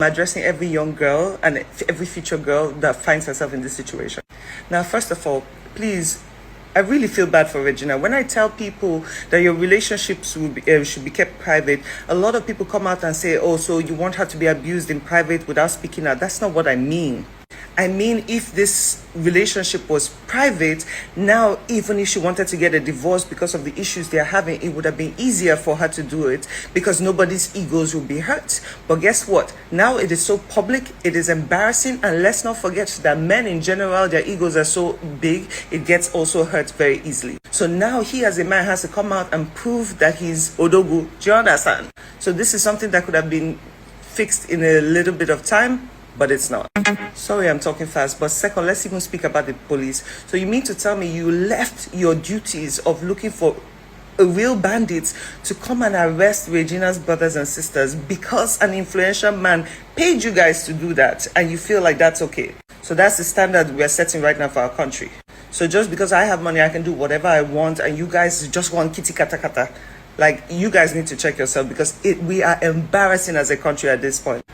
I'm addressing every young girl and every future girl that finds herself in this situation. Now, first of all, please, I really feel bad for Regina. When I tell people that your relationships should be kept private, a lot of people come out and say, oh, so you want her to be abused in private without speaking out. That's not what I mean. I mean, if this relationship was private, now even if she wanted to get a divorce because of the issues they're having, it would have been easier for her to do it because nobody's egos will be hurt. But guess what? Now it is so public, it is embarrassing, and let's not forget that men in general, their egos are so big, it gets also hurt very easily. So now he as a man has to come out and prove that he's Odogu. Do you understand? So this is something that could have been fixed in a little bit of time, but it's not. Sorry, I'm talking fast. But second, let's even speak about the police. So you mean to tell me you left your duties of looking for real bandits to come and arrest Regina's brothers and sisters because an influential man paid you guys to do that, and you feel like that's okay? So that's the standard we're setting right now for our country. So just because I have money, I can do whatever I want, and you guys just want kitty kata kata. Like, you guys need to check yourself, because we are embarrassing as a country at this point.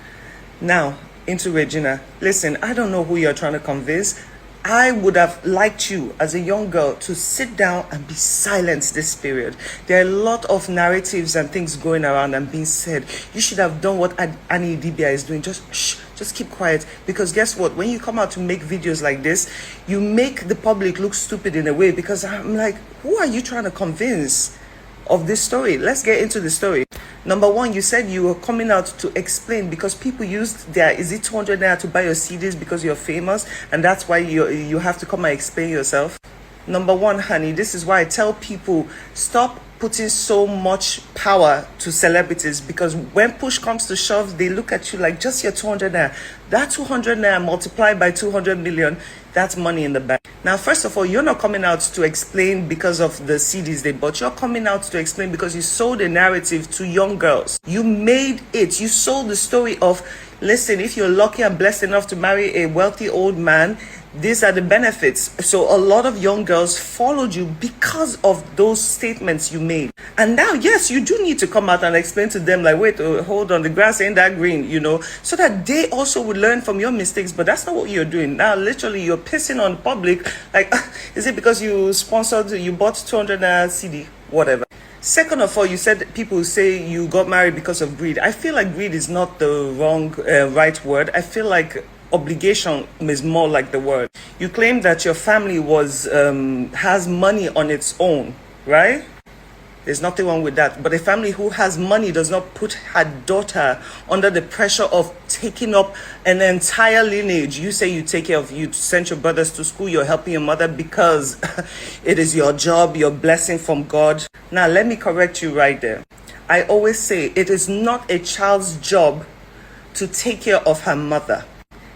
Now, into Regina. Listen, I don't know who you're trying to convince. I would have liked you as a young girl to sit down and be silent this period. There are a lot of narratives and things going around and being said. You should have done what Annie Dibia is doing. Just keep quiet. Because guess what? When you come out to make videos like this, you make the public look stupid in a way, because I'm like, who are you trying to convince of this story? Let's get into the story. Number one, you said you were coming out to explain because people used their, is it 200 naira to buy your CDs because you're famous, and that's why you have to come and explain yourself. Number one, honey, this is why I tell people, stop putting so much power to celebrities, because when push comes to shove, they look at you like just your 200 naira. That 200 naira multiplied by 200 million, that's money in the bank. Now, first of all, you're not coming out to explain because of the CDs they bought. You're coming out to explain because you sold a narrative to young girls. You made it. You sold the story of, listen, if you're lucky and blessed enough to marry a wealthy old man, these are the benefits. So a lot of young girls followed you because of those statements you made. And now, yes, you do need to come out and explain to them, like, wait, hold on, the grass ain't that green, so that they also would learn from your mistakes. But that's not what you're doing. Now, literally, you're pissing on the public. Like, is it because you bought 200 CD? Whatever. Second of all, you said people say you got married because of greed. I feel like greed is not the right word. I feel like obligation is more like the word. You claim that your family has money on its own, right? There's nothing wrong with that. But a family who has money does not put her daughter under the pressure of taking up an entire lineage. You say you sent your brothers to school, you're helping your mother because it is your job, your blessing from God. Now, let me correct you right there. I always say it is not a child's job to take care of her mother.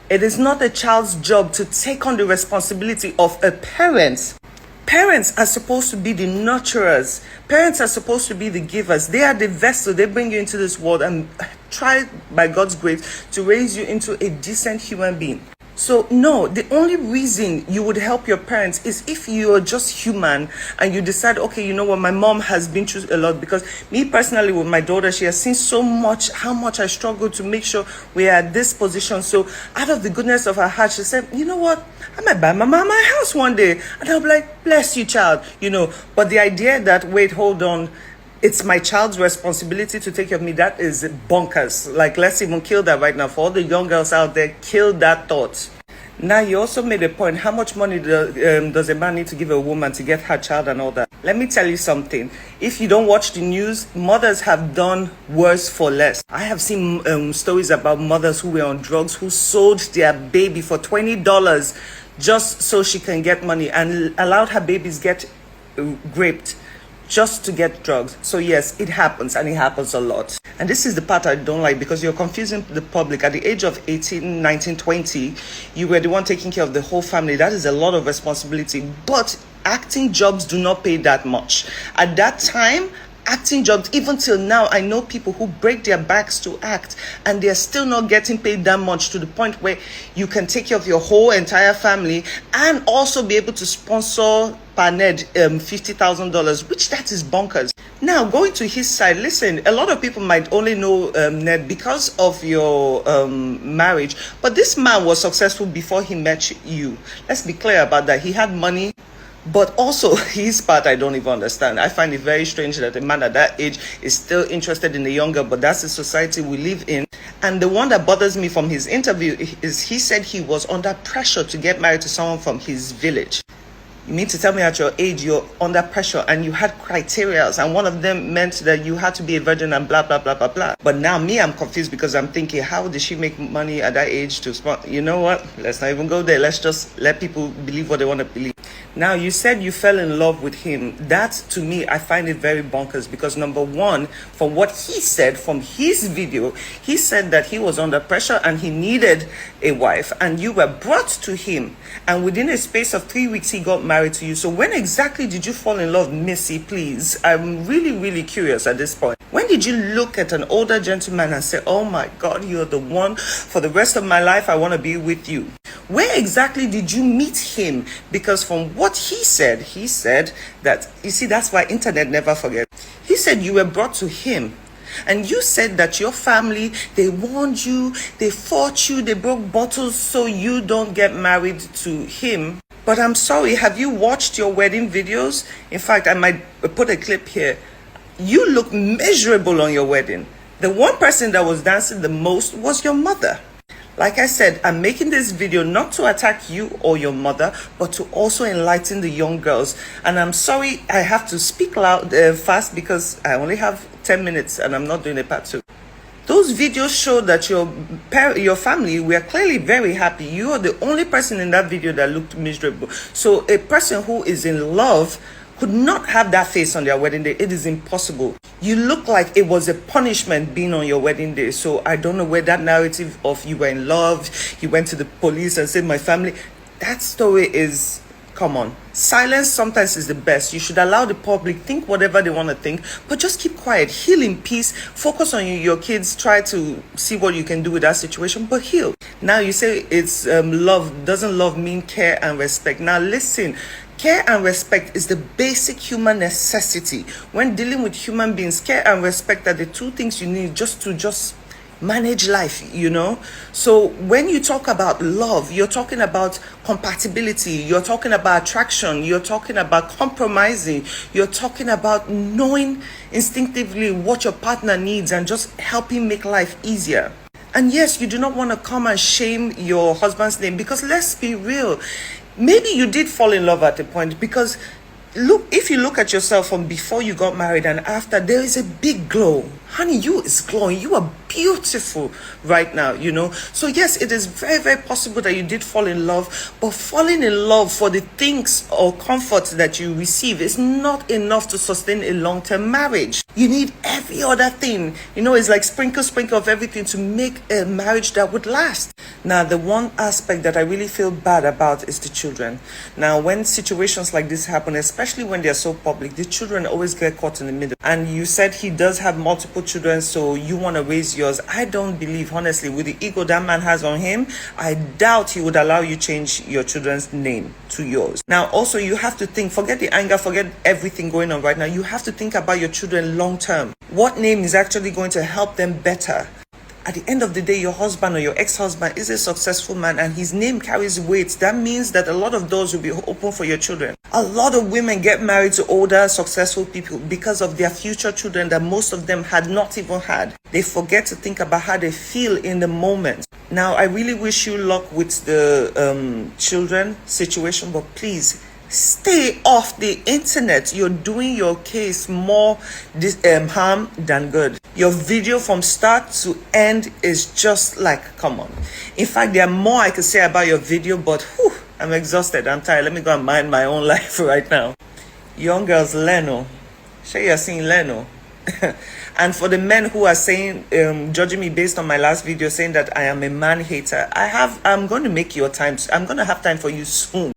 It is not a child's job to take on the responsibility of a parent. Parents are supposed to be the nurturers. Parents are supposed to be the givers. They are the vessel. They bring you into this world and try, by God's grace, to raise you into a decent human being. So no, the only reason you would help your parents is if you're just human and you decide, okay, you know what, my mom has been through a lot. Because me personally, with my daughter, she has seen so much, how much I struggle to make sure we are at this position. So out of the goodness of her heart, she said, you know what, I might buy my mama my house one day. And I'll be like, bless you, child, But the idea that, wait, hold on, it's my child's responsibility to take care of me, that is bonkers. Like, let's even kill that right now. For all the young girls out there, kill that thought. Now, you also made a point. How much money does a man need to give a woman to get her child and all that? Let me tell you something. If you don't watch the news, mothers have done worse for less. I have seen stories about mothers who were on drugs, who sold their baby for $20 just so she can get money, and allowed her babies get raped just to get drugs. So yes, it happens, and it happens a lot. And this is the part I don't like, because you're confusing the public. At the age of 18, 19, 20, you were the one taking care of the whole family. That is a lot of responsibility. But acting jobs do not pay that much. At that time, acting jobs, even till now, I know people who break their backs to act, and they're still not getting paid that much, to the point where you can take care of your whole entire family and also be able to sponsor per ned $50,000, which that is bonkers. Now, going to his side, listen, a lot of people might only know Ned because of your marriage, but this man was successful before he met you. Let's be clear about that. He had money, but also his part I don't even understand. I find it very strange that a man at that age is still interested in a young girl, but that's the society we live in. And the one that bothers me from his interview is he said he was under pressure to get married to someone from his village. You mean to tell me at your age you're under pressure and you had criteria, and one of them meant that you had to be a virgin and blah blah blah blah blah. But now I'm confused because I'm thinking, how did she make money at that age to spend? You know what? Let's not even go there. Let's just let people believe what they want to believe. Now, you said you fell in love with him. That, to me, I find it very bonkers because, number one, from what he said from his video, he said that he was under pressure and he needed a wife, and you were brought to him, and within a space of 3 weeks he got married to you. So when exactly did you fall in love, Missy? Please, I'm really curious at this point. When did you look at an older gentleman and say, oh my God, you're the one for the rest of my life, I want to be with you? Where exactly did you meet him? Because from what he said that, you see, that's why internet never forget. He said you were brought to him, and you said that your family, they warned you, they fought you, they broke bottles so you don't get married to him. But I'm sorry, have you watched your wedding videos? In fact, I might put a clip here. You look miserable on your wedding. The one person that was dancing the most was your mother. Like I said, I'm making this video not to attack you or your mother, but to also enlighten the young girls. And I'm sorry I have to speak loud fast because I only have 10 minutes and I'm not doing a part 2. Those videos show that your family were clearly very happy. You are the only person in that video that looked miserable. So a person who is in love could not have that face on their wedding day. It is impossible. You look like it was a punishment being on your wedding day. So I don't know where that narrative of you were in love, you went to the police and said my family, that story is, come on. Silence sometimes is the best. You should allow the public think whatever they want to think, but just keep quiet, heal in peace, focus on your kids, try to see what you can do with that situation, but heal. Now you say it's love. Doesn't love mean care and respect? Now listen, care and respect is the basic human necessity. When dealing with human beings, care and respect are the two things you need just to manage life, you know. So when you talk about love, you're talking about compatibility, you're talking about attraction, you're talking about compromising, you're talking about knowing instinctively what your partner needs and just helping make life easier. And yes, you do not want to come and shame your husband's name, because let's be real, maybe you did fall in love at a point, because look, if you look at yourself from before you got married and after, there is a big glow. Honey, you is glowing. You are beautiful right now, you know. So yes, it is very possible that you did fall in love, but falling in love for the things or comforts that you receive is not enough to sustain a long-term marriage. You need every other thing. You know, it's like sprinkle of everything to make a marriage that would last. Now, the one aspect that I really feel bad about is the children. Now, when situations like this happen, especially when they're so public, the children always get caught in the middle. And you said he does have multiple children, so you want to raise yours. I don't believe, honestly, with the ego that man has on him, I doubt he would allow you change your children's name to yours. Now, also, you have to think, forget the anger, forget everything going on right now. You have to think about your children long term. What name is actually going to help them better? At the end of the day, your husband or your ex-husband is a successful man and his name carries weight. That means that a lot of doors will be open for your children. A lot of women get married to older, successful people because of their future children that most of them had not even had. They forget to think about how they feel in the moment. Now, I really wish you luck with the children situation, but please, stay off the internet. You're doing your case more harm than good. Your video from start to end is just like, come on. In fact, there are more I could say about your video, but whew, I'm exhausted. I'm tired. Let me go and mind my own life right now. Young girls, Leno. Sure, you're seeing Leno. And for the men who are saying, judging me based on my last video, saying that I am a man hater, I'm going to make your time. I'm going to have time for you soon.